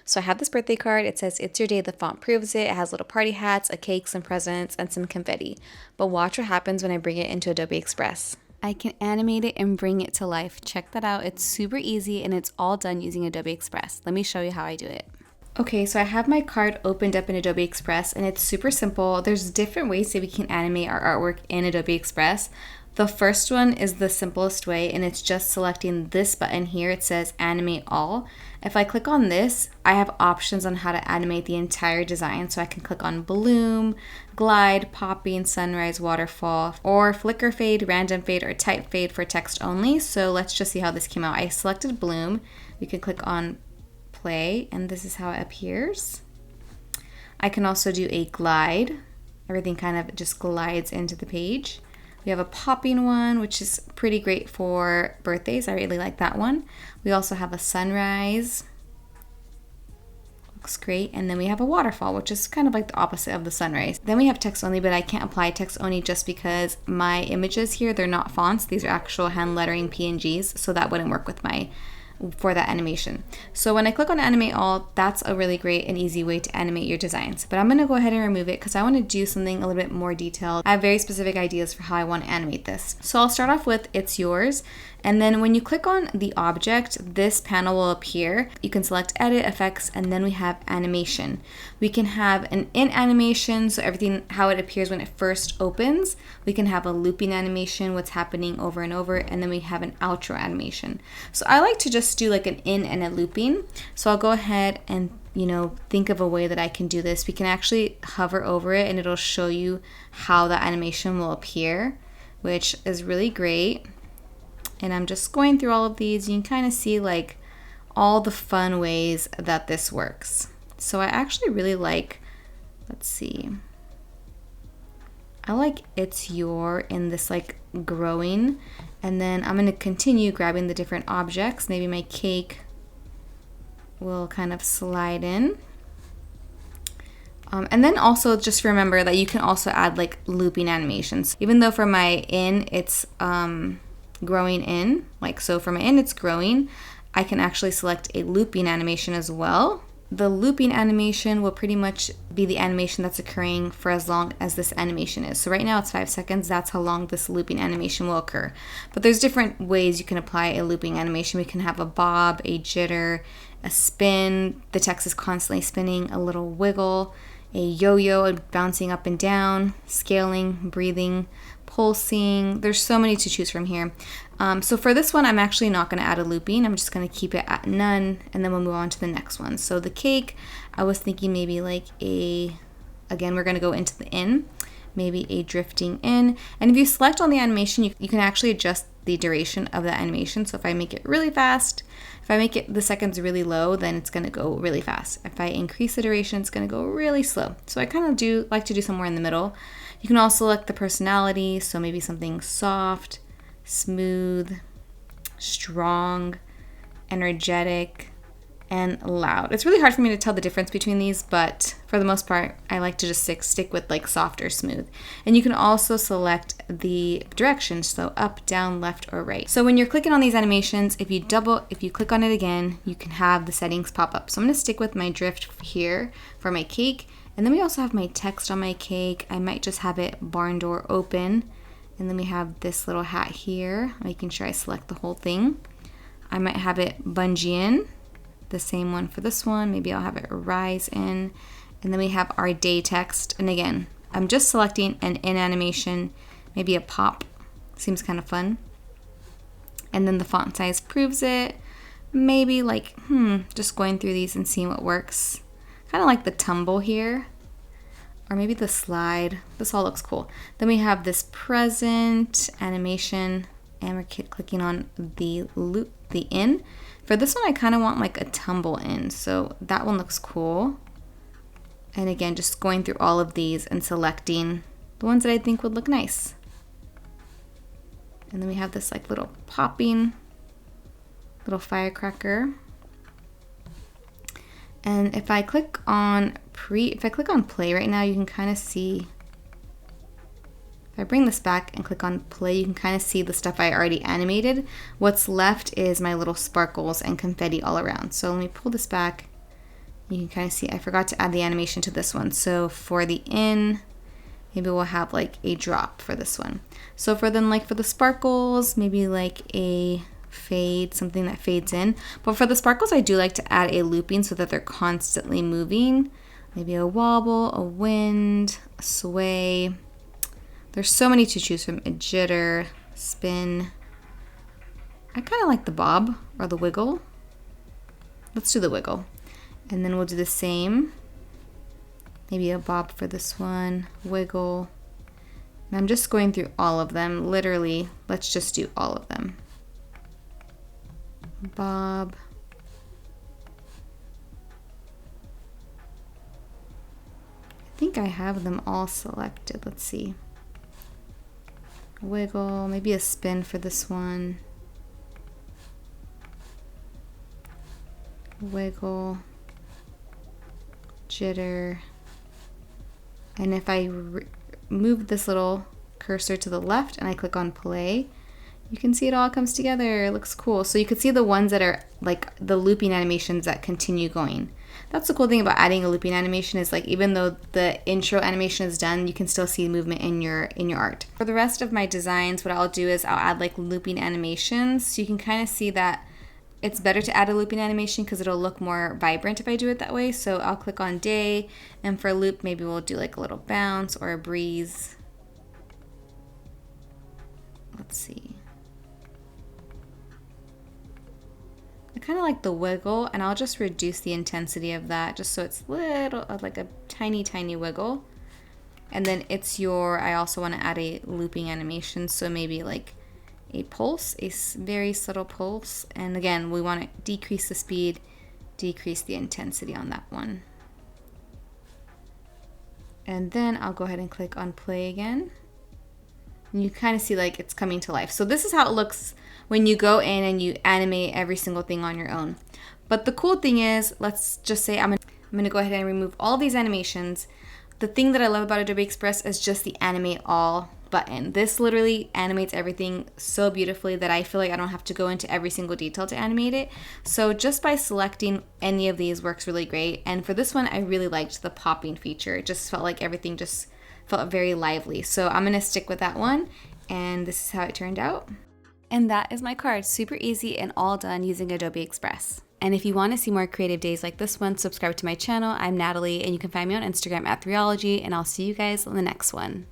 So I have this birthday card. It says, "It's your day, the font proves it." It has little party hats, a cake, some presents, and some confetti. But watch what happens when I bring it into Adobe Express. I can animate it and bring it to life. Check that out. It's super easy and it's all done using Adobe Express. Let me show you how I do it. Okay, so I have my card opened up in Adobe Express and it's super simple. There's different ways that we can animate our artwork in Adobe Express. The first one is the simplest way, and it's just selecting this button here. It says Animate All. If I click on this, I have options on how to animate the entire design. So I can click on Bloom, Glide, Popping, Sunrise, Waterfall, or Flicker Fade, Random Fade, or Type Fade for text only. So let's just see how this came out. I selected Bloom. We can click on Play, and this is how it appears. I can also do a glide. Everything kind of just glides into the page. We have a popping one, which is pretty great for birthdays. I really like that one. We also have a sunrise. Looks great. And then we have a waterfall, which is kind of like the opposite of the sunrise. Then we have text only, but I can't apply text only just because my images here, they're not fonts. These are actual hand lettering PNGs, so that wouldn't work with for that animation. So when I click on Animate All, that's a really great and easy way to animate your designs. But I'm going to go ahead and remove it because I want to do something a little bit more detailed. I have very specific ideas for how I want to animate this. So I'll start off with It's Yours. And then when you click on the object, this panel will appear. You can select Edit, Effects, and then we have Animation. We can have an in animation, so everything, how it appears when it first opens. We can have a looping animation, what's happening over and over, and then we have an outro animation. So I like to just do like an in and a looping. So I'll go ahead and think of a way that I can do this. We can actually hover over it and it'll show you how the animation will appear, which is really great. And I'm just going through all of these. You can kind of see like all the fun ways that this works. So I actually really like, let's see. I like It's Your in this like growing. And then I'm going to continue grabbing the different objects. Maybe my cake will kind of slide in. And then also just remember that you can also add like looping animations. Even though for my in, it's growing in, like so for my in it's growing, I can actually select a looping animation as well. The looping animation will pretty much be the animation that's occurring for as long as this animation is. So right now it's 5 seconds. That's how long this looping animation will occur. But there's different ways you can apply a looping animation. We can have a bob, a jitter, a spin, the text is constantly spinning, a little wiggle, a yo-yo bouncing up and down, scaling, breathing, pulsing. There's so many to choose from here. So for this one, I'm actually not going to add a looping. I'm just going to keep it at none, and then we'll move on to the next one. So the cake, I was thinking maybe like again, we're going to go into the in, maybe a drifting in. And if you select on the animation, you can actually adjust the duration of the animation. So if I make it really fast, if I make it the seconds really low, then it's going to go really fast. If I increase the duration, it's going to go really slow. So I kind of like to do somewhere in the middle. You can also select the personality, so maybe something soft, smooth, strong, energetic, and loud. It's really hard for me to tell the difference between these, but for the most part, I like to just stick with like soft or smooth. And you can also select the directions, so up, down, left, or right. So when you're clicking on these animations, if you click on it again, you can have the settings pop up. So I'm gonna stick with my drift here for my cake. And then we also have my text on my cake. I might just have it barn door open. And then we have this little hat here, making sure I select the whole thing. I might have it bungee in, the same one for this one. Maybe I'll have it rise in. And then we have our day text. And again, I'm just selecting an in animation, maybe a pop. Seems kind of fun. And then the font size proves it. Maybe like, just going through these and seeing what works. Kind of like the tumble here, or maybe the slide. This all looks cool. Then we have this present animation, and we're clicking on the loop, the in. For this one, I kind of want like a tumble in, so that one looks cool. And again, just going through all of these and selecting the ones that I think would look nice. And then we have this like little popping, little firecracker. And if I click on play right now, you can kind of see, if I bring this back and click on play, you can kind of see the stuff I already animated. What's left is my little sparkles and confetti all around. So let me pull this back You can kind of see I forgot to add the animation to this one. So for the in, maybe we'll have like a drop for this one. So for then like for the sparkles, maybe like a fade, something that fades in. But for the sparkles, I do like to add a looping so that they're constantly moving. Maybe a wobble, a wind, a sway. There's so many to choose from. A jitter, spin. I kind of like the bob or the wiggle. Let's do the wiggle. And then we'll do the same. Maybe a bob for this one, wiggle. And I'm just going through all of them. Literally, let's just do all of them. Bob. I think I have them all selected. Let's see. Wiggle, maybe a spin for this one. Wiggle, jitter. And if I move this little cursor to the left and I click on play, you can see it all comes together. It looks cool. So you could see the ones that are like the looping animations that continue going. That's the cool thing about adding a looping animation is like even though the intro animation is done, you can still see movement in your art. For the rest of my designs, what I'll do is I'll add like looping animations. So you can kind of see that it's better to add a looping animation because it'll look more vibrant if I do it that way. So I'll click on day, and for loop, maybe we'll do like a little bounce or a breeze. Let's see. I kind of like the wiggle, and I'll just reduce the intensity of that just so it's little, like a tiny, tiny wiggle. And then it's I also want to add a looping animation, so maybe like a pulse, a very subtle pulse. And again, we want to decrease the speed, decrease the intensity on that one. And then I'll go ahead and click on play again. And you kind of see like it's coming to life. So this is how it looks when you go in and you animate every single thing on your own. But the cool thing is, let's just say I'm gonna go ahead and remove all these animations. The thing that I love about Adobe Express is just the animate all button. This literally animates everything so beautifully that I feel like I don't have to go into every single detail to animate it. So just by selecting any of these works really great. And for this one, I really liked the popping feature. It just felt like everything just felt very lively. So I'm gonna stick with that one, and this is how it turned out. And that is my card. Super easy and all done using Adobe Express. And if you want to see more creative days like this one, subscribe to my channel. I'm Natalie, and you can find me on Instagram at Threeologie, and I'll see you guys on the next one.